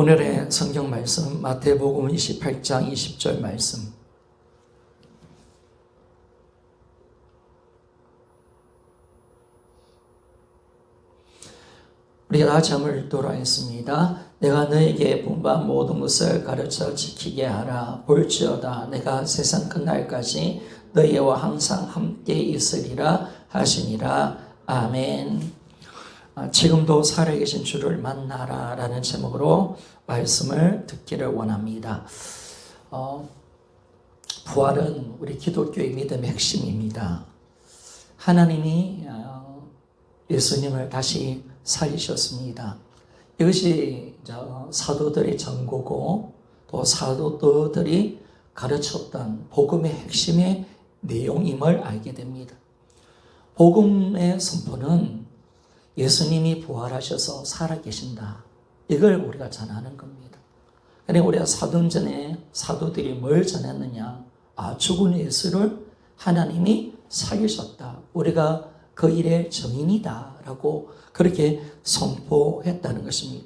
오늘의 성경 말씀 마태복음 28장 20절 말씀. 우리가 다시 한번 읽도록 하겠습니다. 내가 너에게 분부한 모든 것을 가르쳐 지키게 하라. 볼지어다 내가 세상 끝날까지 너희와 항상 함께 있으리라 하시니라. 아멘. 지금도 살아계신 주를 만나라 라는 제목으로 말씀을 듣기를 원합니다. 부활은 우리 기독교의 믿음의 핵심입니다. 하나님이 예수님을 다시 살리셨습니다. 이것이 사도들의 전고고 또 사도들이 가르쳤던 복음의 핵심의 내용임을 알게 됩니다. 복음의 선포는 예수님이 부활하셔서 살아계신다. 이걸 우리가 전하는 겁니다. 그러니까 우리가 사도전에 사도들이 뭘 전했느냐? 죽은 예수를 하나님이 살리셨다. 우리가 그 일의 증인이다. 라고 그렇게 선포했다는 것입니다.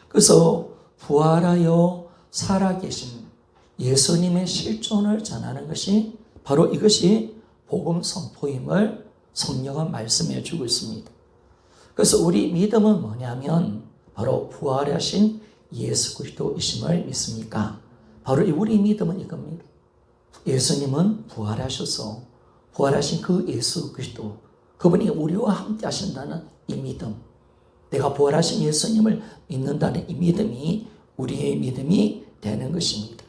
그래서 부활하여 살아계신 예수님의 실존을 전하는 것이 바로 이것이 복음 선포임을 성경은 말씀해 주고 있습니다. 그래서 우리 믿음은 뭐냐면 바로 부활하신 예수 그리스도이심을 믿습니까? 바로 우리 믿음은 이겁니다. 예수님은 부활하셔서 부활하신 그 예수 그리스도, 그분이 우리와 함께 하신다는 이 믿음, 내가 부활하신 예수님을 믿는다는 이 믿음이 우리의 믿음이 되는 것입니다.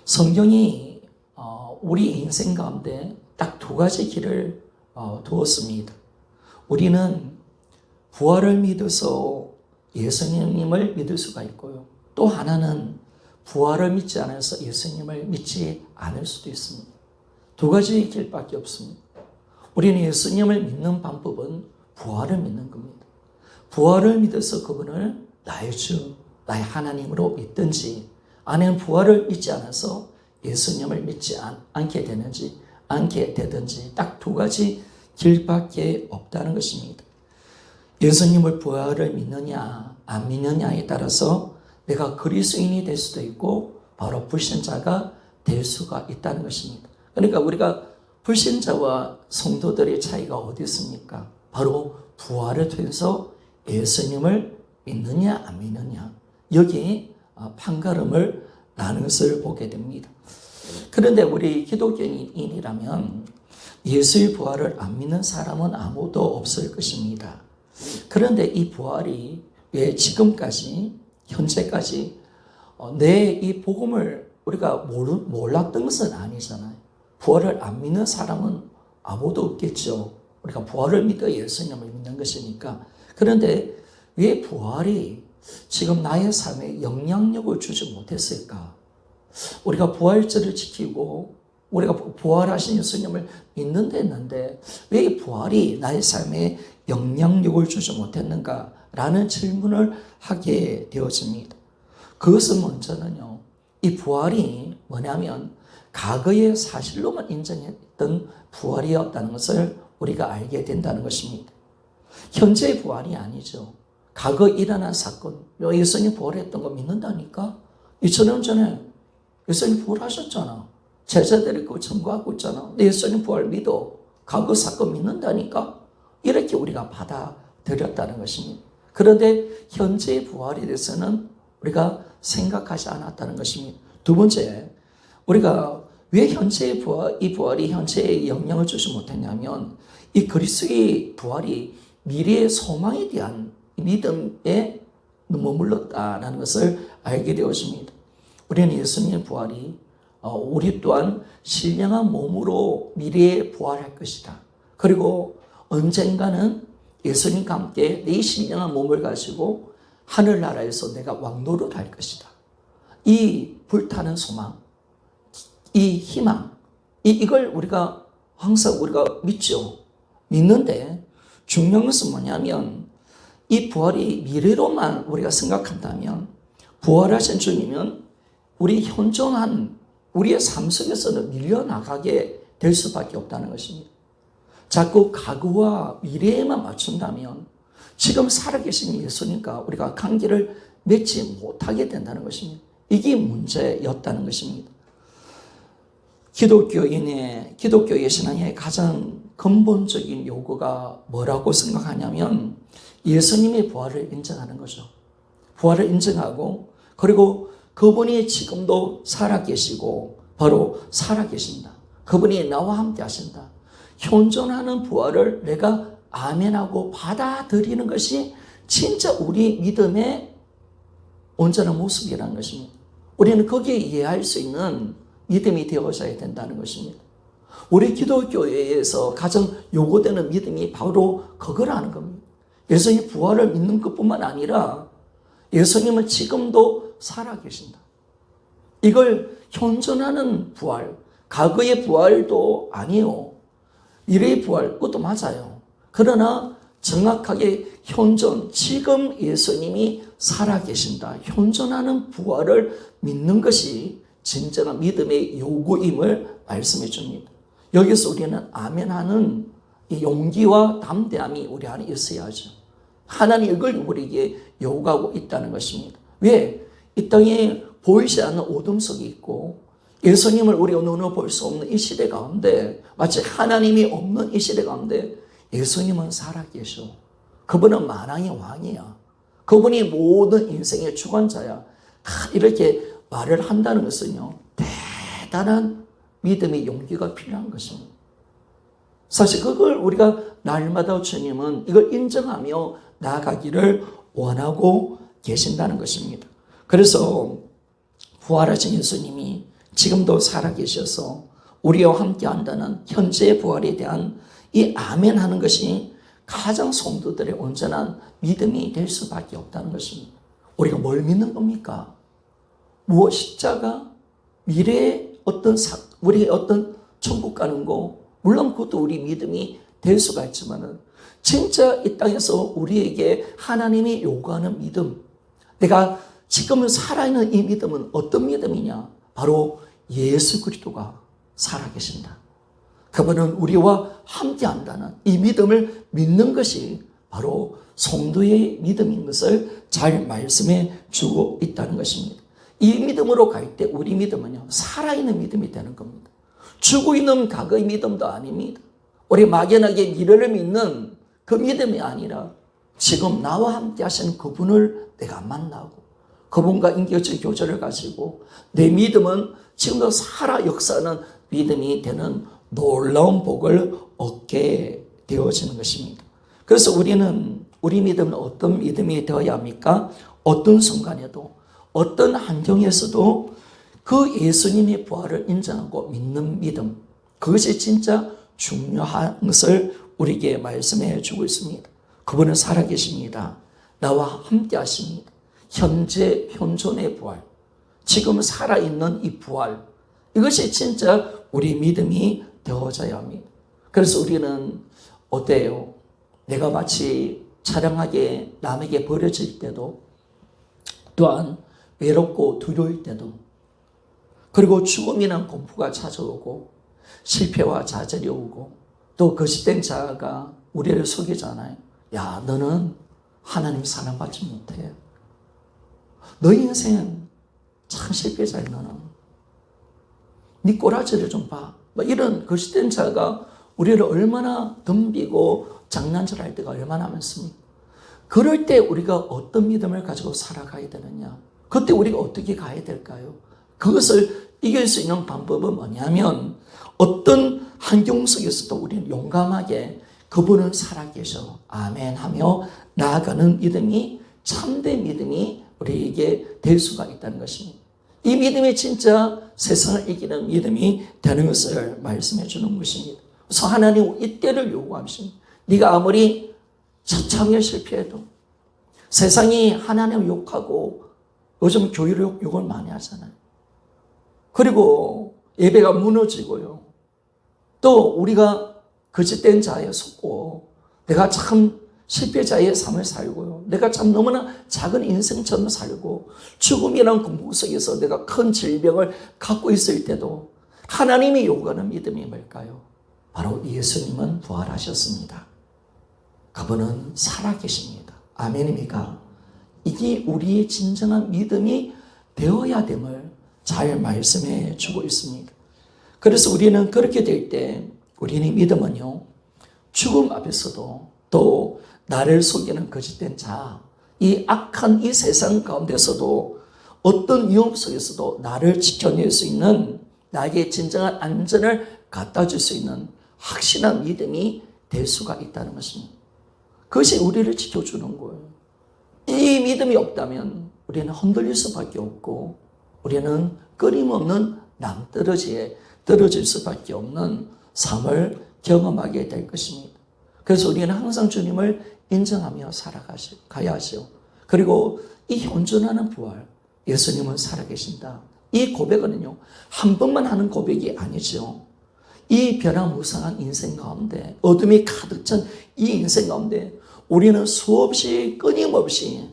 성경이 우리 인생 가운데 딱 두 가지 길을 두었습니다. 우리는 부활을 믿어서 예수님을 믿을 수가 있고요. 또 하나는 부활을 믿지 않아서 예수님을 믿지 않을 수도 있습니다. 두 가지 길밖에 없습니다. 우리는 예수님을 믿는 방법은 부활을 믿는 겁니다. 부활을 믿어서 그분을 나의 주, 나의 하나님으로 믿든지, 아니면 부활을 믿지 않아서 예수님을 믿지 않게 되든지 딱 두 가지 길밖에 없다는 것입니다. 예수님을 부활을 믿느냐 안 믿느냐에 따라서 내가 그리스도인이 될 수도 있고 바로 불신자가 될 수가 있다는 것입니다. 그러니까 우리가 불신자와 성도들의 차이가 어디 있습니까? 바로 부활을 통해서 예수님을 믿느냐 안 믿느냐, 여기 판가름을 나는 것을 보게 됩니다. 그런데 우리 기독교인이라면 예수의 부활을 안 믿는 사람은 아무도 없을 것입니다. 그런데 이 부활이 왜 지금까지 현재까지 내 이 복음을 우리가 몰랐던 것은 아니잖아요. 부활을 안 믿는 사람은 아무도 없겠죠. 우리가 부활을 믿어 예수님을 믿는 것이니까. 그런데 왜 부활이 지금 나의 삶에 영향력을 주지 못했을까? 우리가 부활절을 지키고 우리가 부활하신 예수님을 믿는 데 했는데 왜 이 부활이 나의 삶에 영향력을 주지 못했는가라는 질문을 하게 되어집니다. 그것은 먼저는요, 이 부활이 뭐냐면 과거의 사실로만 인정했던 부활이었다는 것을 우리가 알게 된다는 것입니다. 현재의 부활이 아니죠. 과거 일어난 사건, 예수님 부활했던 거 믿는다니까? 2000년 전에 예수님 부활하셨잖아. 제자들이 그거 전거하고 있잖아. 예수님 부활 믿어. 과거 사건 믿는다니까? 이렇게 우리가 받아들였다는 것입니다. 그런데 현재의 부활에 대해서는 우리가 생각하지 않았다는 것입니다. 두 번째, 우리가 왜 현재의 이 부활이 현재에 영향을 주지 못했냐면 이 그리스도의 부활이 미래의 소망에 대한 믿음에 머물렀다는 것을 알게 되었습니다. 우리는 예수님의 부활이 우리 또한 신령한 몸으로 미래에 부활할 것이다. 그리고 언젠가는 예수님과 함께 내 신령한 몸을 가지고 하늘나라에서 내가 왕노릇 할 것이다. 이 불타는 소망, 이 희망, 이걸 우리가 항상 우리가 믿죠. 믿는데 중요한 것은 뭐냐면 이 부활이 미래로만 우리가 생각한다면 부활하신 주님은 우리 현존한 우리의 삶 속에서는 밀려나가게 될 수밖에 없다는 것입니다. 자꾸 과거와 미래에만 맞춘다면 지금 살아계신 예수님과 우리가 관계를 맺지 못하게 된다는 것입니다. 이게 문제였다는 것입니다. 기독교의 신앙의 가장 근본적인 요구가 뭐라고 생각하냐면 예수님의 부활을 인정하는 거죠. 부활을 인정하고 그리고 그분이 지금도 살아계시고 바로 살아계신다. 그분이 나와 함께 하신다. 현존하는 부활을 내가 아멘하고 받아들이는 것이 진짜 우리 믿음의 온전한 모습이라는 것입니다. 우리는 거기에 이해할 수 있는 믿음이 되어져야 된다는 것입니다. 우리 기독교회에서 가장 요구되는 믿음이 바로 그거라는 겁니다. 예수님 부활을 믿는 것뿐만 아니라 예수님은 지금도 살아계신다. 이걸 현존하는 부활, 과거의 부활도 아니요. 미래의 부활, 그것도 맞아요. 그러나 정확하게 현존, 지금 예수님이 살아계신다. 현존하는 부활을 믿는 것이 진정한 믿음의 요구임을 말씀해 줍니다. 여기서 우리는 아멘하는 이 용기와 담대함이 우리 안에 있어야죠. 하나님 이걸 우리에게 요구하고 있다는 것입니다. 왜? 이 땅에 보이지 않는 어둠 속에 있고 예수님을 우리가 눈으로 볼 수 없는 이 시대 가운데 마치 하나님이 없는 이 시대 가운데 예수님은 살아계셔. 그분은 만왕의 왕이야. 그분이 모든 인생의 주관자야. 이렇게 말을 한다는 것은요, 대단한 믿음의 용기가 필요한 것입니다. 사실 그걸 우리가 날마다 주님은 이걸 인정하며 나아가기를 원하고 계신다는 것입니다. 그래서 부활하신 예수님이 지금도 살아계셔서 우리와 함께 한다는 현재의 부활에 대한 이 아멘 하는 것이 가장 성도들의 온전한 믿음이 될 수밖에 없다는 것입니다. 우리가 뭘 믿는 겁니까? 무엇 십자가, 미래의 우리의 어떤 천국 가는 거, 물론 그것도 우리 믿음이 될 수가 있지만은 진짜 이 땅에서 우리에게 하나님이 요구하는 믿음, 내가 지금 살아있는 이 믿음은 어떤 믿음이냐? 바로 예수 그리스도가 살아계신다. 그분은 우리와 함께 한다는 이 믿음을 믿는 것이 바로 성도의 믿음인 것을 잘 말씀해 주고 있다는 것입니다. 이 믿음으로 갈 때 우리 믿음은요, 살아있는 믿음이 되는 겁니다. 죽어 있는 과거의 믿음도 아닙니다. 우리 막연하게 미래를 믿는 그 믿음이 아니라 지금 나와 함께 하신 그분을 내가 만나고 그분과 인격적 교제를 가지고 내 믿음은 지금도 살아 역사하는 믿음이 되는 놀라운 복을 얻게 되어지는 것입니다. 그래서 우리는 우리 믿음은 어떤 믿음이 되어야 합니까? 어떤 순간에도 어떤 환경에서도 그 예수님의 부활을 인정하고 믿는 믿음, 그것이 진짜 중요한 것을 우리에게 말씀해 주고 있습니다. 그분은 살아계십니다. 나와 함께 하십니다. 현존의 부활, 지금 살아있는 이 부활, 이것이 진짜 우리 믿음이 되어져야 합니다. 그래서 우리는 어때요? 내가 마치 차량하게 남에게 버려질 때도, 또한 외롭고 두려울 때도, 그리고 죽음이란 공포가 찾아오고 실패와 좌절이 오고 또 거짓된 자아가 우리를 속이잖아요. 야, 너는 하나님 사랑받지 못해. 너 인생 참 실패자야. 너는 네 꼬라지를 좀 봐. 이런 거짓된 자가 우리를 얼마나 덤비고 장난질할 때가 얼마나 많습니까? 그럴 때 우리가 어떤 믿음을 가지고 살아가야 되느냐? 그때 우리가 어떻게 가야 될까요? 그것을 이길 수 있는 방법은 뭐냐면 어떤 환경 속에서도 우리는 용감하게 그분은 살아계셔 아멘 하며 나아가는 믿음이 참된 믿음이 우리에게 될 수가 있다는 것입니다. 이 믿음이 진짜 세상을 이기는 믿음이 되는 것을 말씀해 주는 것입니다. 그래서 하나님은 이때를 요구하십니다. 네가 아무리 처참하게 실패해도 세상이 하나님을 욕하고 요즘 교회를 욕을 많이 하잖아요. 그리고 예배가 무너지고요. 또 우리가 거짓된 자에 속고 내가 참 실패자의 삶을 살고요. 내가 참 너무나 작은 인생처럼 살고 죽음이라는 공포 속에서 내가 큰 질병을 갖고 있을 때도 하나님이 요구하는 믿음이 뭘까요? 바로 예수님은 부활하셨습니다. 그분은 살아계십니다. 아멘입니까? 이게 우리의 진정한 믿음이 되어야 됨을 잘 말씀해 주고 있습니다. 그래서 우리는 그렇게 될 때 우리의 믿음은요, 죽음 앞에서도 또 나를 속이는 거짓된 자, 이 악한 이 세상 가운데서도 어떤 위험 속에서도 나를 지켜낼 수 있는, 나에게 진정한 안전을 갖다 줄 수 있는 확실한 믿음이 될 수가 있다는 것입니다. 그것이 우리를 지켜주는 거예요. 이 믿음이 없다면 우리는 흔들릴 수밖에 없고 우리는 끊임없는 낭떠러지에 떨어질 수밖에 없는 삶을 경험하게 될 것입니다. 그래서 우리는 항상 주님을 인정하며 살아가야죠. 그리고 이 현존하는 부활, 예수님은 살아계신다. 이 고백은요, 한 번만 하는 고백이 아니죠. 이 변화무쌍한 인생 가운데, 어둠이 가득 찬 이 인생 가운데 우리는 수없이 끊임없이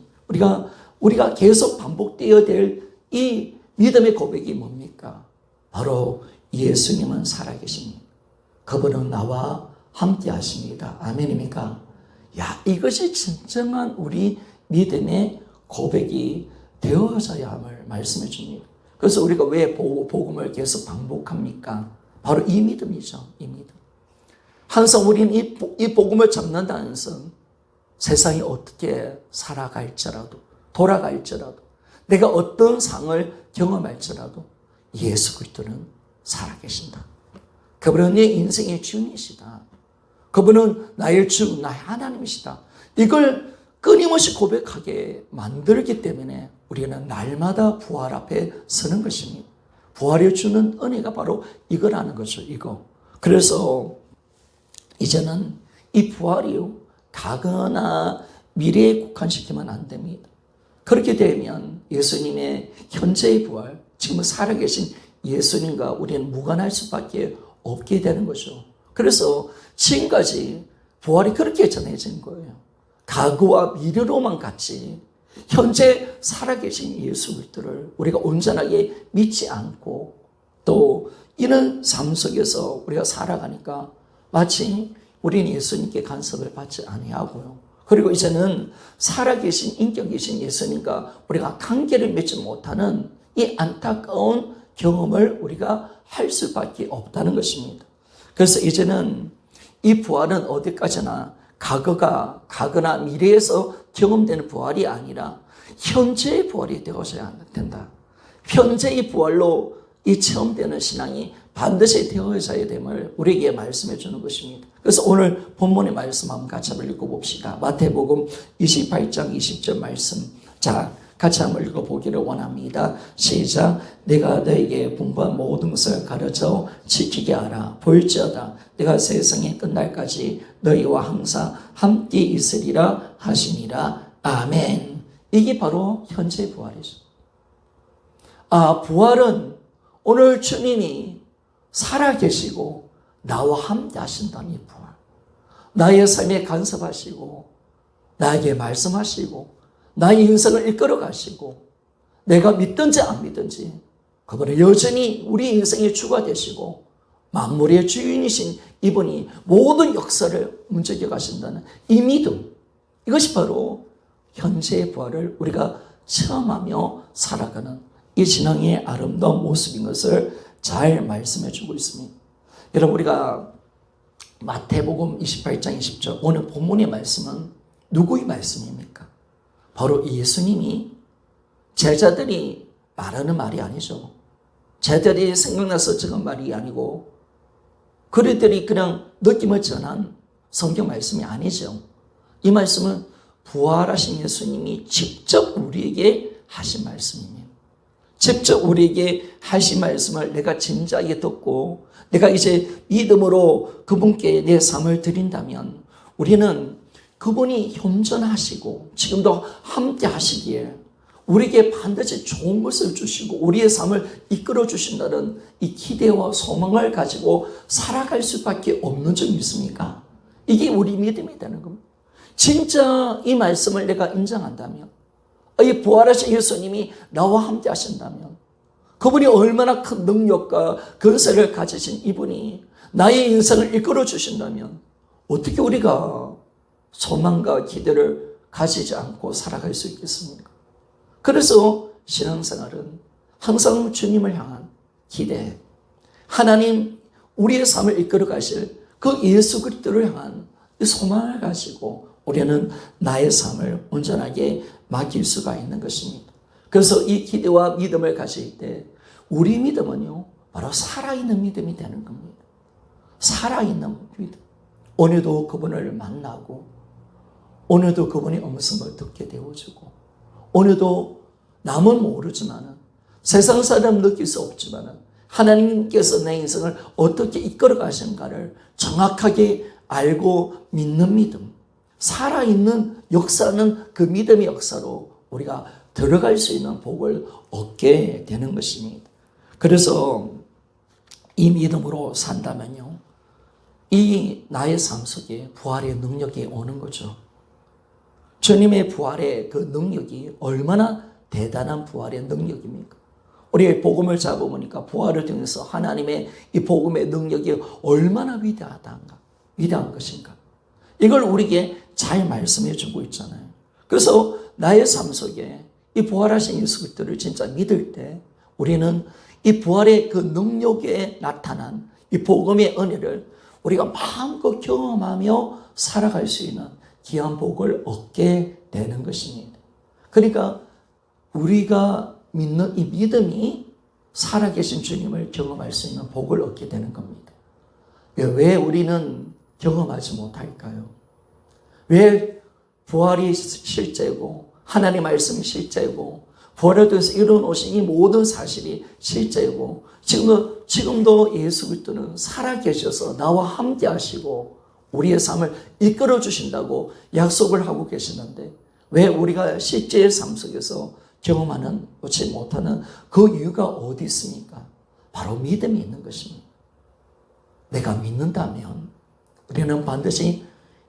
우리가 계속 반복되어야 될 이 믿음의 고백이 뭡니까? 바로 예수님은 살아계십니다. 그분은 나와 함께 하십니다. 아멘입니까? 야, 이것이 진정한 우리 믿음의 고백이 되어져야 함을 말씀해 줍니다. 그래서 우리가 왜 복음을 계속 반복합니까? 바로 이 믿음이죠. 이 믿음. 항상 우리는 이 복음을 잡는다는 것은 세상이 어떻게 살아갈지라도, 돌아갈지라도, 내가 어떤 상을 경험할지라도 예수 그리스도는 살아계신다. 그분은 내 인생의 주인이시다. 그분은 나의 주, 나의 하나님이시다. 이걸 끊임없이 고백하게 만들기 때문에 우리는 날마다 부활 앞에 서는 것입니다. 부활이 주는 은혜가 바로 이거라는 거죠. 이거. 그래서 이제는 이 부활이요, 과거나 미래에 국한시키면 안 됩니다. 그렇게 되면 예수님의 현재의 부활, 지금 살아계신 예수님과 우리는 무관할 수밖에 없게 되는 거죠. 그래서 지금까지 부활이 그렇게 전해진 거예요. 과거와 미래로만 같이 현재 살아계신 예수 그리스도를 우리가 온전하게 믿지 않고 또 이런 삶 속에서 우리가 살아가니까 마치 우리는 예수님께 간섭을 받지 아니하고요. 그리고 이제는 살아계신 인격이신 예수님과 우리가 관계를 맺지 못하는 이 안타까운 경험을 우리가 할 수밖에 없다는 것입니다. 그래서 이제는 이 부활은 어디까지나 과거나 미래에서 경험되는 부활이 아니라 현재의 부활이 되어져야 된다. 현재의 부활로 이 체험되는 신앙이 반드시 되어져야 됨을 우리에게 말씀해 주는 것입니다. 그래서 오늘 본문의 말씀 한번 같이 한번 읽어봅시다. 마태복음 28장 20절 말씀. 자, 같이 한번 읽어보기를 원합니다. 시작. 내가 너에게 분부한 모든 것을 가르쳐 지키게 하라. 볼지어다 내가 세상의 끝날까지 너희와 항상 함께 있으리라 하시니라. 아멘. 이게 바로 현재의 부활이죠. 부활은 오늘 주님이 살아계시고 나와 함께 하신다는 이 부활. 나의 삶에 간섭하시고 나에게 말씀하시고 나의 인생을 이끌어 가시고 내가 믿든지 안 믿든지 그분은 여전히 우리 인생의 주가 되시고 만물의 주인이신 이분이 모든 역사를 움직여 가신다는 이 믿음, 이것이 바로 현재의 부활을 우리가 체험하며 살아가는 이 신앙의 아름다운 모습인 것을 잘 말씀해 주고 있습니다. 여러분, 우리가 마태복음 28장 20절 오늘 본문의 말씀은 누구의 말씀입니까? 바로 예수님이 제자들이 말하는 말이 아니죠. 제자들이 생각나서 적은 말이 아니고 그들이 그냥 느낌을 전한 성경 말씀이 아니죠. 이 말씀은 부활하신 예수님이 직접 우리에게 하신 말씀입니다. 직접 우리에게 하신 말씀을 내가 진지하게 듣고 내가 이제 믿음으로 그분께 내 삶을 드린다면 우리는 그분이 현존하시고 지금도 함께 하시기에 우리에게 반드시 좋은 것을 주시고 우리의 삶을 이끌어 주신다는 이 기대와 소망을 가지고 살아갈 수밖에 없는 점이 있습니까? 이게 우리 믿음이 되는 겁니다. 진짜 이 말씀을 내가 인정한다면, 이 부활하신 예수님이 나와 함께 하신다면, 그분이 얼마나 큰 능력과 권세를 가지신 이분이 나의 인생을 이끌어 주신다면 어떻게 우리가 소망과 기대를 가지지 않고 살아갈 수 있겠습니까? 그래서 신앙생활은 항상 주님을 향한 기대, 하나님 우리의 삶을 이끌어 가실 그 예수 그리스도를 향한 소망을 가지고 우리는 나의 삶을 온전하게 맡길 수가 있는 것입니다. 그래서 이 기대와 믿음을 가질 때 우리 믿음은요, 바로 살아있는 믿음이 되는 겁니다. 살아있는 믿음. 오늘도 그분을 만나고, 오늘도 그분의 음성을 듣게 되어주고, 오늘도 남은 모르지만은, 세상 사람 느낄 수 없지만은, 하나님께서 내 인생을 어떻게 이끌어 가신가를 정확하게 알고 믿는 믿음, 살아있는 역사는 그 믿음의 역사로 우리가 들어갈 수 있는 복을 얻게 되는 것입니다. 그래서 이 믿음으로 산다면요, 이 나의 삶 속에 부활의 능력이 오는 거죠. 주님의 부활의 그 능력이 얼마나 대단한 부활의 능력입니까? 우리의 복음을 잡아보니까 부활을 통해서 하나님의 이 복음의 능력이 얼마나 위대한 것인가. 이걸 우리에게 잘 말씀해 주고 있잖아요. 그래서 나의 삶 속에 이 부활하신 예수 그리스도를 진짜 믿을 때 우리는 이 부활의 그 능력에 나타난 이 복음의 은혜를 우리가 마음껏 경험하며 살아갈 수 있는 귀한 복을 얻게 되는 것입니다. 그러니까 우리가 믿는 이 믿음이 살아계신 주님을 경험할 수 있는 복을 얻게 되는 겁니다. 왜 우리는 경험하지 못할까요? 왜 부활이 실제고 하나님의 말씀이 실제고 부활을 통해서 이루어오신 이 모든 사실이 실제고 지금도 예수 그리스도는 살아계셔서 나와 함께 하시고 우리의 삶을 이끌어 주신다고 약속을 하고 계시는데 왜 우리가 실제의 삶 속에서 경험하지 못하는 그 이유가 어디 있습니까? 바로 믿음이 있는 것입니다. 내가 믿는다면 우리는 반드시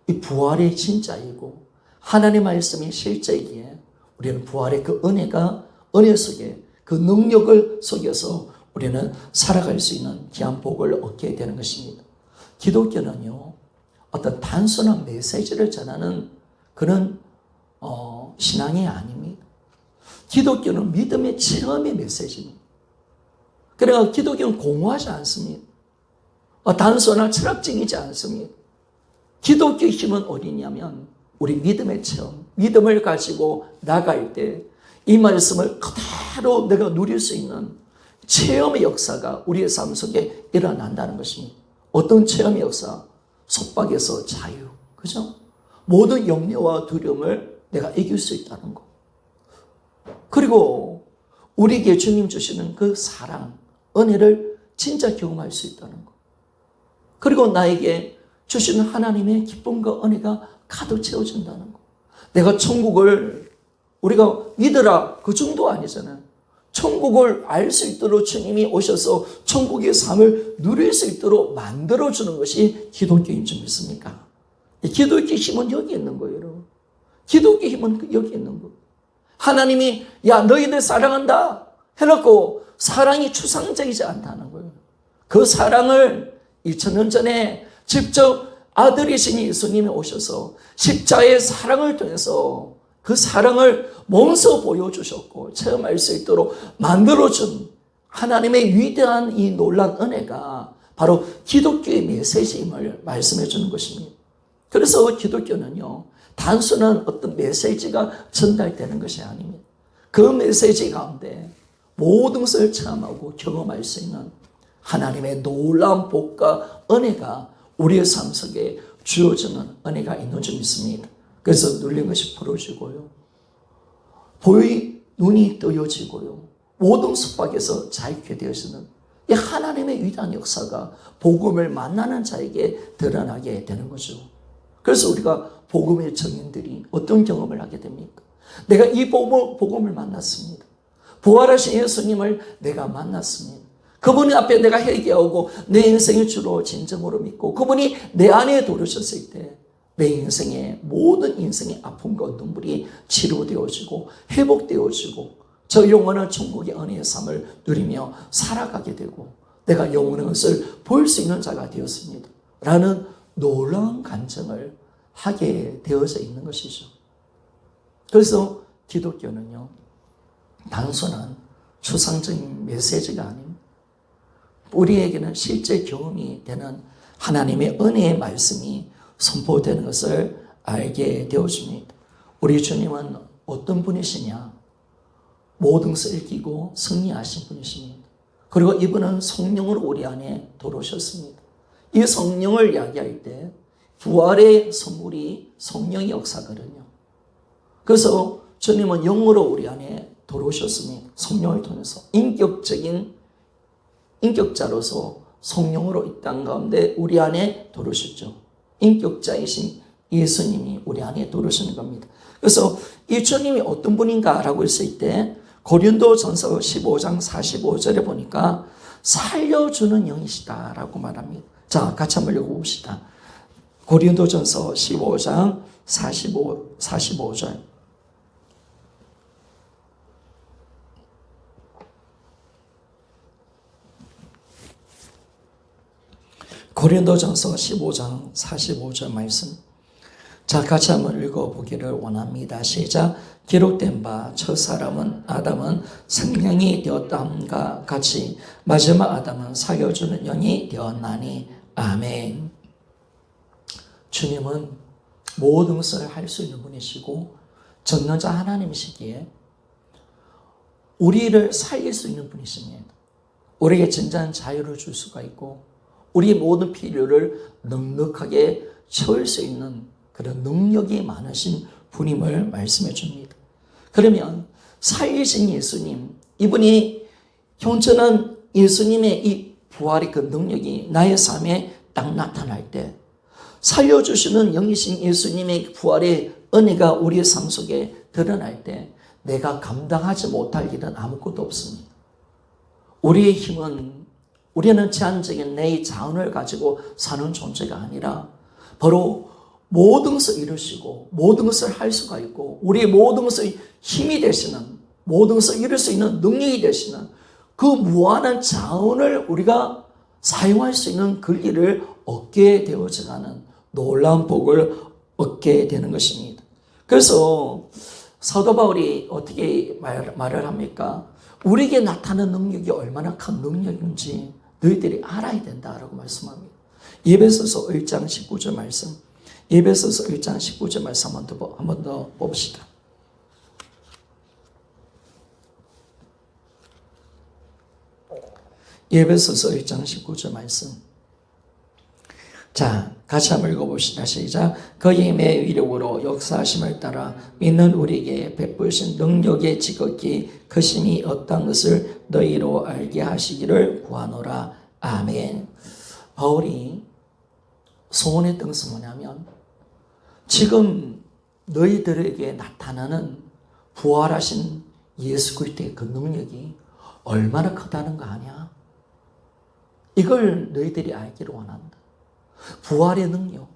이 부활이 진짜이고 하나님의 말씀이 실제이기에 우리는 부활의 그 은혜 속에 그 능력을 속에서 우리는 살아갈 수 있는 귀한 복을 얻게 되는 것입니다. 기독교는요, 어떤 단순한 메시지를 전하는 그런 신앙이 아닙니다. 기독교는 믿음의 체험의 메시지입니다. 그래서 기독교는 공허하지 않습니다. 단순한 철학적이지 않습니다. 기독교의 힘은 어디냐면 우리 믿음의 체험, 믿음을 가지고 나갈 때 이 말씀을 그대로 내가 누릴 수 있는 체험의 역사가 우리의 삶 속에 일어난다는 것입니다. 어떤 체험의 역사? 속박에서 자유, 그죠? 모든 염려와 두려움을 내가 이길 수 있다는 것. 그리고 우리에게 주님 주시는 그 사랑, 은혜를 진짜 경험할 수 있다는 것. 그리고 나에게 주시는 하나님의 기쁨과 은혜가 가득 채워진다는 것. 내가 천국을 우리가 믿으라 그 정도 아니잖아요. 천국을 알 수 있도록 주님이 오셔서 천국의 삶을 누릴 수 있도록 만들어주는 것이 기독교인 줄 믿습니까? 기독교의 힘은 여기 있는 거예요, 여러분. 기독교의 힘은 여기 있는 거예요. 하나님이 야 너희들 사랑한다 해놓고 사랑이 추상적이지 않다는 거예요. 그 사랑을 2000년 전에 직접 아들이신 예수님이 오셔서 십자가의 사랑을 통해서 그 사랑을 몸소 보여주셨고 체험할 수 있도록 만들어준 하나님의 위대한 이 놀라운 은혜가 바로 기독교의 메시지임을 말씀해 주는 것입니다. 그래서 기독교는요, 단순한 어떤 메시지가 전달되는 것이 아닙니다. 그 메시지 가운데 모든 것을 체험하고 경험할 수 있는 하나님의 놀라운 복과 은혜가 우리의 삶 속에 주어지는 은혜가 있는 줄 믿습니다. 그래서 눌린 것이 풀어지고요, 눈이 뜨여지고요, 모든 속박에서 자유케 되어지는 이 하나님의 위대한 역사가 복음을 만나는 자에게 드러나게 되는 거죠. 그래서 우리가 복음의 증인들이 어떤 경험을 하게 됩니까? 내가 이 복음을 만났습니다. 부활하신 예수님을 내가 만났습니다. 그분의 앞에 내가 회개하고 내 인생의 주로 진정으로 믿고 그분이 내 안에 들어오셨을 때 내 인생의 모든 인생의 아픔과 눈물이 치료되어지고 회복되어지고 저 영원한 천국의 은혜의 삶을 누리며 살아가게 되고 내가 영원한 것을 볼 수 있는 자가 되었습니다. 라는 놀라운 간증을 하게 되어져 있는 것이죠. 그래서 기독교는요, 단순한 추상적인 메시지가 아닙니다. 우리에게는 실제 경험이 되는 하나님의 은혜의 말씀이 선포되는 것을 알게 되어줍니다. 우리 주님은 어떤 분이시냐? 모든 것을 이기고 승리하신 분이십니다. 그리고 이분은 성령으로 우리 안에 들어오셨습니다. 이 성령을 이야기할 때 부활의 선물이 성령의 역사거든요. 그래서 주님은 영으로 우리 안에 들어오셨습니다. 성령을 통해서 인격자로서 성령으로 이 땅 가운데 우리 안에 들어오셨죠. 인격자이신 예수님이 우리 안에 들어오시는 겁니다. 그래서 이 주님이 어떤 분인가라고 했을 때 고린도전서 15장 45절에 보니까 살려주는 영이시다라고 말합니다. 자, 같이 한번 읽어봅시다. 고린도전서 15장 45절. 고린도전서 15장 45절 말씀. 자, 같이 한번 읽어보기를 원합니다. 시작. 기록된 바 첫 사람은 아담은 생명이 되었다함과 같이 마지막 아담은 살려주는 영이 되었나니. 아멘. 주님은 모든 것을 할 수 있는 분이시고 전능자 하나님이시기에 우리를 살릴 수 있는 분이십니다. 우리에게 진정한 자유를 줄 수가 있고 우리의 모든 필요를 넉넉하게 채울 수 있는 그런 능력이 많으신 분임을 말씀해 줍니다. 그러면 살리신 예수님, 이분이 현존한 예수님의 이 부활의 그 능력이 나의 삶에 딱 나타날 때 살려주시는 영이신 예수님의 부활의 은혜가 우리의 삶 속에 드러날 때 내가 감당하지 못할 일은 아무것도 없습니다. 우리의 힘은 우리는 제한적인 내 자원을 가지고 사는 존재가 아니라 바로 모든 것을 이루시고 모든 것을 할 수가 있고 우리의 모든 것의 힘이 되시는 모든 것을 이룰 수 있는 능력이 되시는 그 무한한 자원을 우리가 사용할 수 있는 그 길을 얻게 되어져가는 놀라운 복을 얻게 되는 것입니다. 그래서 사도 바울이 어떻게 말을 합니까? 우리에게 나타나는 능력이 얼마나 큰 능력인지 너희들이 알아야 된다라고 말씀합니다. 에베소서 1장 19절 말씀. 에베소서 1장 19절 말씀 한 번 더 봅시다. 에베소서 1장 19절 말씀. 자, 같이 한번 읽어봅시다. 시작. 그의 힘의 위력으로 역사하심을 따라 믿는 우리에게 베푸신 능력의 지극히 크심이 어떤 것을 너희로 알게 하시기를 구하노라. 아멘. 바울이 소원했던 것은 뭐냐면 지금 너희들에게 나타나는 부활하신 예수 그리스도의 그 능력이 얼마나 크다는 거 아냐? 이걸 너희들이 알기를 원한다. 부활의 능력,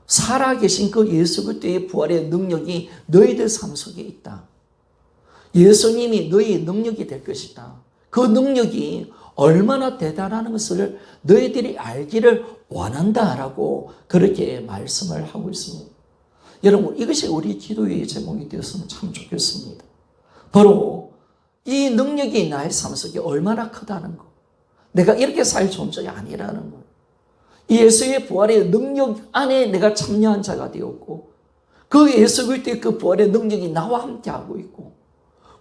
살아계신 그 예수 그리스도의 부활의 능력이 너희들 삶 속에 있다. 예수님이 너희의 능력이 될 것이다. 그 능력이 얼마나 대단한 것을 너희들이 알기를 원한다라고 그렇게 말씀을 하고 있습니다. 여러분, 이것이 우리 기도의 제목이 되었으면 참 좋겠습니다. 바로 이 능력이 나의 삶 속에 얼마나 크다는 것, 내가 이렇게 살 존재가 아니라는 것, 예수의 부활의 능력 안에 내가 참여한 자가 되었고 그 예수 그리스도의 그 부활의 능력이 나와 함께하고 있고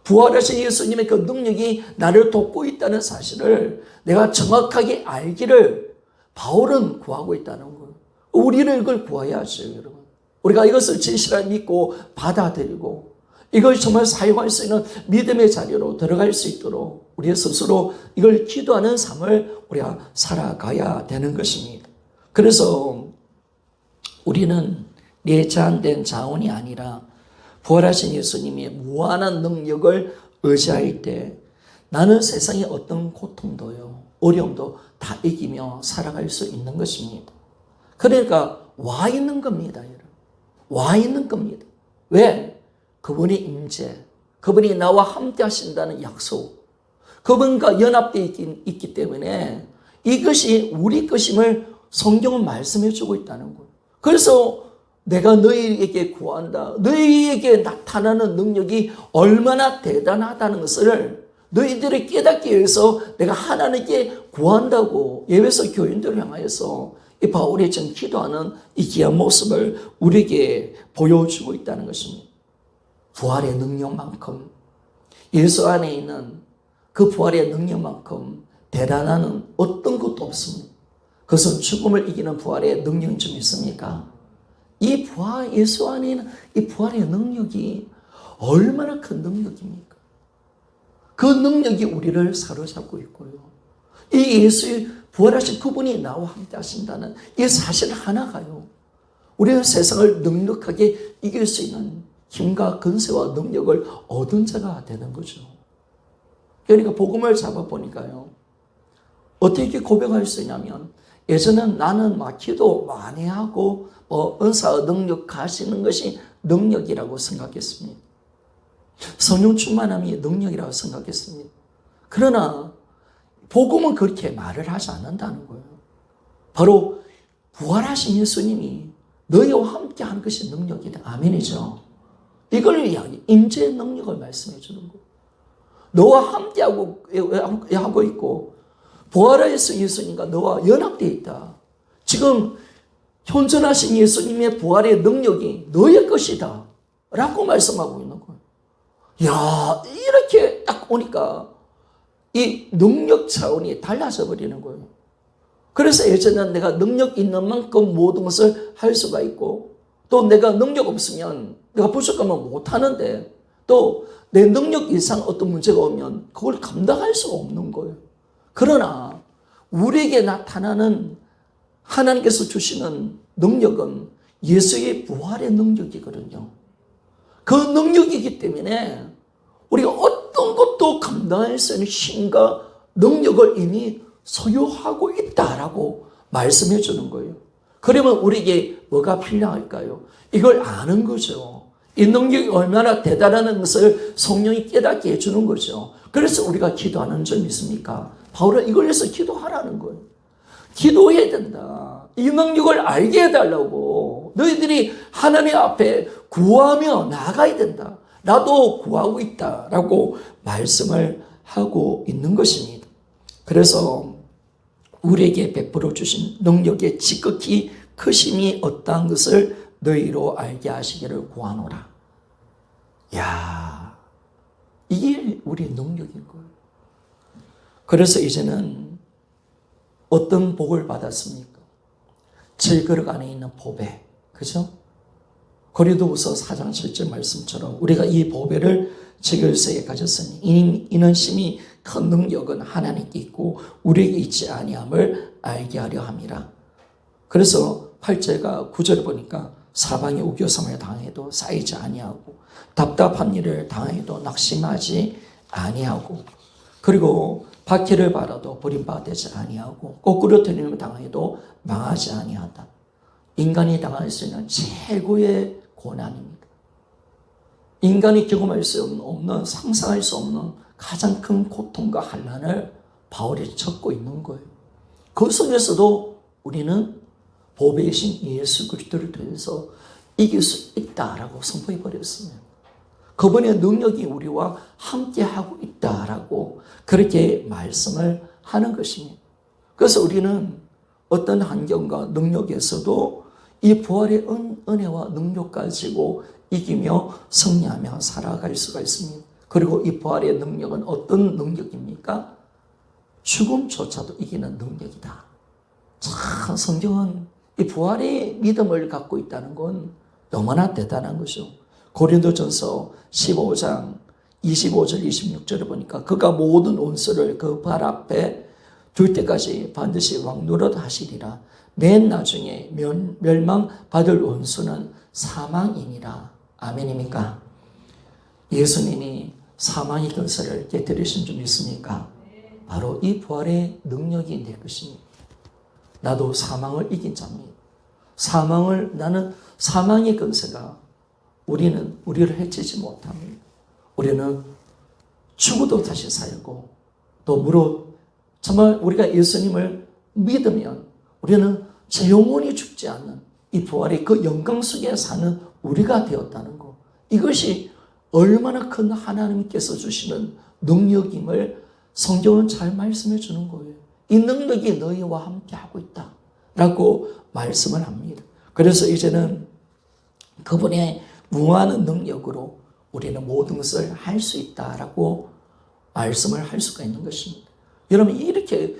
부활하신 예수님의 그 능력이 나를 돕고 있다는 사실을 내가 정확하게 알기를 바울은 구하고 있다는 거예요. 우리는 이걸 구해야죠, 여러분. 우리가 이것을 진실하게 믿고 받아들이고 이걸 정말 사용할 수 있는 믿음의 자리로 들어갈 수 있도록 우리 스스로 이걸 기도하는 삶을 우리가 살아가야 되는 것입니다. 그래서 우리는 내 제한된 자원이 아니라 부활하신 예수님의 무한한 능력을 의지할 때 나는 세상의 어떤 고통도요, 어려움도 다 이기며 살아갈 수 있는 것입니다. 그러니까 와 있는 겁니다, 여러분. 와 있는 겁니다. 왜? 그분의 임재, 그분이 나와 함께 하신다는 약속, 그분과 연합되어 있기 때문에 이것이 우리 것임을 성경은 말씀해 주고 있다는 거예요. 그래서 내가 너희에게 구한다. 너희에게 나타나는 능력이 얼마나 대단하다는 것을 너희들이 깨닫기 위해서 내가 하나님께 구한다고 예배소 교인들을 향하여서 이 바울이 지금 기도하는 이 귀한 모습을 우리에게 보여주고 있다는 것입니다. 부활의 능력만큼 예수 안에 있는 그 부활의 능력만큼 대단한 어떤 것도 없습니다. 그것은 죽음을 이기는 부활의 능력이 좀 있습니까? 이 부활, 예수 안에 있는 이 부활의 능력이 얼마나 큰 능력입니까? 그 능력이 우리를 사로잡고 있고요. 이 예수의 부활하신 그분이 나와 함께 하신다는 이 사실 하나가요. 우리는 세상을 넉넉하게 이길 수 있는 힘과 근세와 능력을 얻은 자가 되는 거죠. 그러니까 복음을 잡아보니까요. 어떻게 고백할 수 있냐면 예전엔 나는 막 기도 많이 하고 은사 능력 가시는 것이 능력이라고 생각했습니다. 성령 충만함이 능력이라고 생각했습니다. 그러나 복음은 그렇게 말을 하지 않는다는 거예요. 바로 부활하신 예수님이 너희와 함께 하는 것이 능력이다. 아멘이죠. 이걸 임재의 능력을 말씀해 주는 거예요. 너와 함께 하고 있고 부활하신 예수님과 너와 연합되어 있다. 지금 현존하신 예수님의 부활의 능력이 너의 것이다 라고 말씀하고 있는 거예요. 야, 이렇게 딱 오니까 이 능력 차원이 달라져 버리는 거예요. 그래서 예전에는 내가 능력 있는 만큼 모든 것을 할 수가 있고 또 내가 능력 없으면 내가 부족하면 못하는데 또 내 능력 이상 어떤 문제가 오면 그걸 감당할 수가 없는 거예요. 그러나 우리에게 나타나는 하나님께서 주시는 능력은 예수의 부활의 능력이거든요. 그 능력이기 때문에 우리가 어떤 것도 감당할 수 있는 힘과 능력을 이미 소유하고 있다라고 말씀해 주는 거예요. 그러면 우리에게 뭐가 필요할까요? 이걸 아는 거죠. 이 능력이 얼마나 대단한 것을 성령이 깨닫게 해주는 거죠. 그래서 우리가 기도하는 점이 있습니까? 바울은 이걸 위해서 기도하라는 거예요. 기도해야 된다. 이 능력을 알게 해달라고. 너희들이 하나님 앞에 구하며 나아가야 된다. 나도 구하고 있다라고 말씀을 하고 있는 것입니다. 그래서 우리에게 베풀어 주신 능력의 지극히 크심이 어떠한 것을 너희로 알게 하시기를 구하노라. 야, 이게 우리의 능력인 거예요. 그래서 이제는 어떤 복을 받았습니까? 7그릇 안에 있는 보배, 그죠? 고린도후서 4장 7절 말씀처럼 우리가 이 보배를 7그릇에 가졌으니 이는 심히 큰 능력은 하나님께 있고 우리에게 있지 아니함을 알게 하려 함이라. 그래서 8절과 9절을 보니까 사방에 우겨섬을 당해도 쌓이지 아니하고 답답한 일을 당해도 낙심하지 아니하고 그리고 박해를 받아도 버림받지 아니하고 거꾸로 틀림을 당해도 망하지 아니한다. 인간이 당할 수 있는 최고의 고난입니다. 인간이 경험할 수 없는 상상할 수 없는 가장 큰 고통과 환난을 바울이 겪고 있는 거예요. 그 속에서도 우리는 보배이신 예수 그리스도를 통해서 이길 수 있다라고 선포해 버렸습니다. 그분의 능력이 우리와 함께하고 있다라고 그렇게 말씀을 하는 것입니다. 그래서 우리는 어떤 환경과 능력에서도 이 부활의 은혜와 능력 가지고 이기며 승리하며 살아갈 수가 있습니다. 그리고 이 부활의 능력은 어떤 능력입니까? 죽음조차도 이기는 능력이다. 참 성경은 이 부활의 믿음을 갖고 있다는 건 너무나 대단한 거죠. 고린도전서 15장 25절 26절을 보니까 그가 모든 원수를 그 발 앞에 둘 때까지 반드시 왕노릇 하시리라. 맨 나중에 멸망받을 원수는 사망이니라. 아멘입니까? 예수님이 사망의 근세를 깨뜨리신 줄 믿습니까? 바로 이 부활의 능력이 내 것입니다. 나도 사망을 이긴 자입니다. 나는 사망의 근세가 우리를 해치지 못합니다. 우리는 죽어도 다시 살고 또 정말 우리가 예수님을 믿으면 우리는 제 영혼이 죽지 않는 이 부활의 그 영광 속에 사는 우리가 되었다는 거. 이것이 얼마나 큰 하나님께서 주시는 능력임을 성경은 잘 말씀해 주는 거예요. 이 능력이 너희와 함께 하고 있다 라고 말씀을 합니다. 그래서 이제는 그분의 무한한 능력으로 우리는 모든 것을 할 수 있다라고 말씀을 할 수가 있는 것입니다. 여러분, 이렇게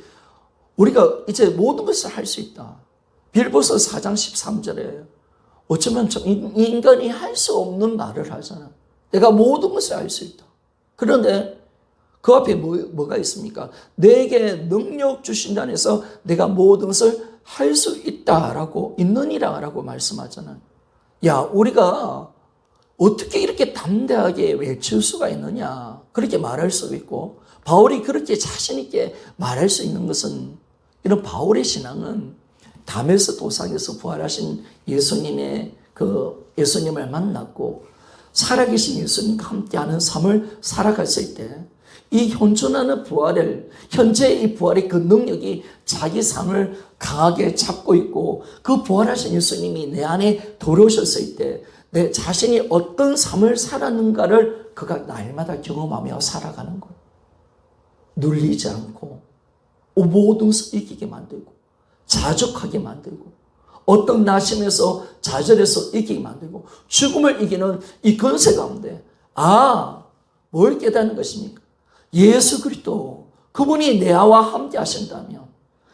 우리가 이제 모든 것을 할 수 있다. 빌보서 4장 13절에 어쩌면 인간이 할 수 없는 말을 하잖아. 내가 모든 것을 할 수 있다. 그런데 그 앞에 뭐가 있습니까? 내게 능력 주신다 해서 내가 모든 것을 할 수 있다라고 있느니라라고 말씀하잖아요. 야, 우리가 어떻게 이렇게 담대하게 외칠 수가 있느냐, 그렇게 말할 수 있고, 바울이 그렇게 자신 있게 말할 수 있는 것은, 이런 바울의 신앙은 담에서 도상에서 부활하신 예수님의 예수님을 만났고 살아계신 예수님과 함께하는 삶을 살아갔을 때, 이 현존하는 부활을, 현재의 이 부활의 그 능력이 자기 삶을 강하게 잡고 있고, 그 부활하신 예수님이 내 안에 들어오셨을 때 내 자신이 어떤 삶을 살았는가를 그가 날마다 경험하며 살아가는 거예요. 눌리지 않고 모든 것을 이기게 만들고, 자족하게 만들고, 어떤 나심에서 좌절해서 이기게 만들고, 죽음을 이기는 이 권세 가운데 뭘 깨닫는 것입니까? 예수 그리스도, 그분이 내와 함께 하신다면,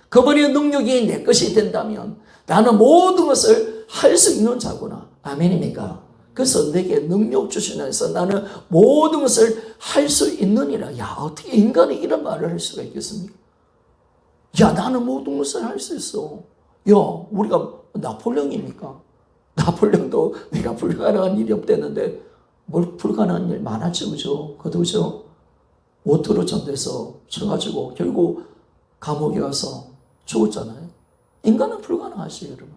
그분의 능력이 내 것이 된다면 나는 모든 것을 할 수 있는 자구나. 아멘입니까? 그래서 내게 능력 주시면서 나는 모든 것을 할 수 있느니라. 야, 어떻게 인간이 이런 말을 할 수가 있겠습니까? 야, 나는 모든 것을 할 수 있어. 야, 우리가 나폴레옹입니까? 나폴레옹도 내가 불가능한 일이 없댔는데 뭘 불가능한 일 많았죠, 그죠? 그죠? 오토로 전돼서 쳐가지고 결국 감옥에 가서 죽었잖아요. 인간은 불가능하지, 여러분.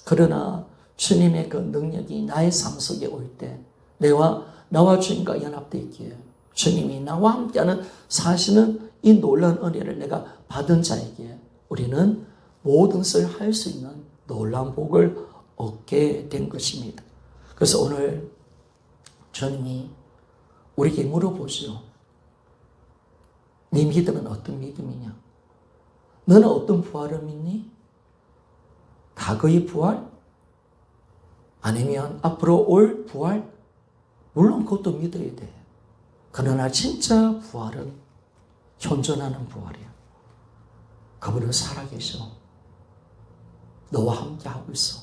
그러나 주님의 그 능력이 나의 삶 속에 올 때, 나와 주님과 연합되어 있기에 주님이 나와 함께하는 사실은 이 놀라운 은혜를 내가 받은 자에게 우리는 모든 것을 할 수 있는 놀라운 복을 얻게 된 것입니다. 그래서 오늘 주님이 우리에게 물어보죠. 네 믿음은 어떤 믿음이냐? 너는 어떤 부활을 믿니? 과거의 부활? 아니면 앞으로 올 부활? 물론 그것도 믿어야 돼. 그러나 진짜 부활은 현존하는 부활이야. 그분은 살아계셔. 너와 함께 하고 있어.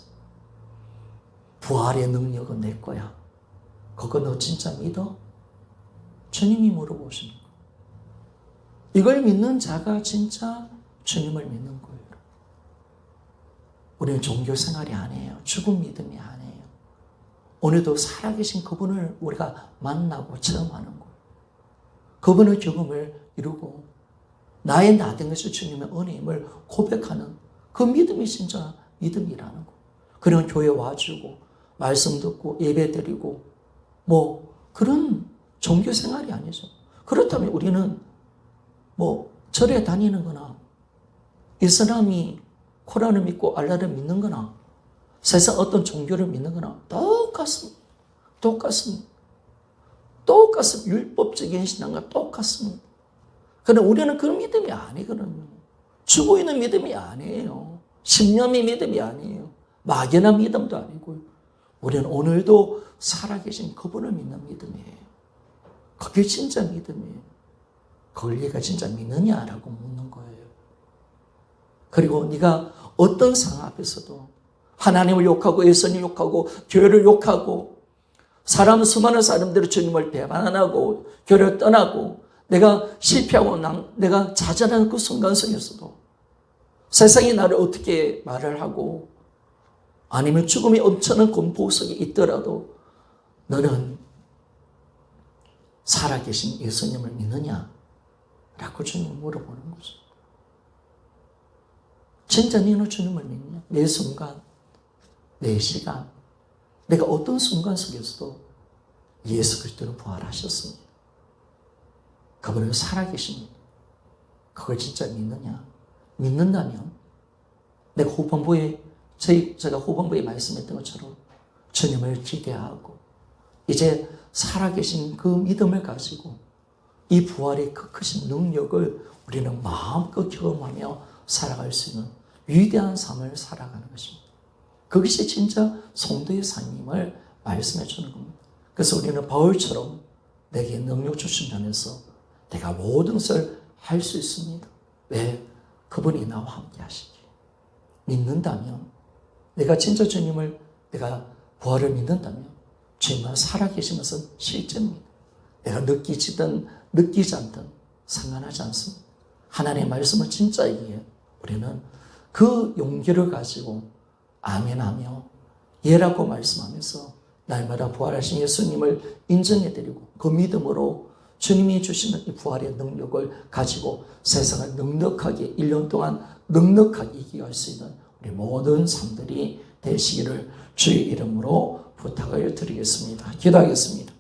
부활의 능력은 내 거야. 그거 너 진짜 믿어? 주님이 물어보십니다. 이걸 믿는 자가 진짜 주님을 믿는 거예요. 우리는 종교 생활이 아니에요. 죽은 믿음이 아니에요. 오늘도 살아계신 그분을 우리가 만나고 체험하는 거예요. 그분의 경험을 이루고 나의 나된 것을 주님의 은혜임을 고백하는 그 믿음이 진짜 믿음이라는 거예요. 그런 교회 와주고 말씀 듣고 예배 드리고 그런 종교 생활이 아니죠. 그렇다면 우리는 절에 다니는 거나 이슬람이 코란을 믿고 알라를 믿는 거나 세상 어떤 종교를 믿는 거나 똑같습니다. 율법적인 신앙과 똑같습니다. 그런데 우리는 그런 믿음이 아니거든요. 죽어 있는 믿음이 아니에요. 신념의 믿음이 아니에요. 막연한 믿음도 아니고요. 우리는 오늘도 살아계신 그분을 믿는 믿음이에요. 그게 진짜 믿음이에요. 그걸 네가 진짜 믿느냐라고 묻는 거예요. 그리고 네가 어떤 상황 앞에서도 하나님을 욕하고 예수님을 욕하고 교회를 욕하고 수많은 사람들이 주님을 배반하고 교회를 떠나고 내가 실패하고 내가 좌절하는 그 순간 속에서도 세상이 나를 어떻게 말을 하고 아니면 죽음이 엄청난 공포 속에 있더라도 너는 살아계신 예수님을 믿느냐? 라고 주님이 물어보는 거죠. 진짜 너는 주님을 믿냐? 내 순간, 내 시간, 내가 어떤 순간 속에서도 예수 그리스도는 부활하셨습니다. 그분은 살아계십니다. 그걸 진짜 믿느냐? 믿는다면 내가 후반부에 제가 후반부에 말씀했던 것처럼 주님을 기대하고 이제 살아계신 그 믿음을 가지고 이 부활의 그 크신 능력을 우리는 마음껏 경험하며 살아갈 수 있는 위대한 삶을 살아가는 것입니다. 그것이 진짜 성도의 삶임을 말씀해 주는 겁니다. 그래서 우리는 바울처럼 내게 능력 주신 자면서 내가 모든 것을 할 수 있습니다. 왜? 그분이 나와 함께 하시기에. 믿는다면, 내가 진짜 주님을, 내가 부활을 믿는다면 주님은 살아계시면서 실제입니다. 내가 느끼지든 느끼지 않든 상관하지 않습니다. 하나님의 말씀을 진짜이기에 우리는 그 용기를 가지고 아멘하며 예라고 말씀하면서 날마다 부활하신 예수님을 인정해드리고 그 믿음으로 주님이 주시는 이 부활의 능력을 가지고 세상을 넉넉하게 1년 동안 넉넉하게 이겨갈 수 있는 우리 모든 삶들이 되시기를 주의 이름으로 부탁을 드리겠습니다. 기도하겠습니다.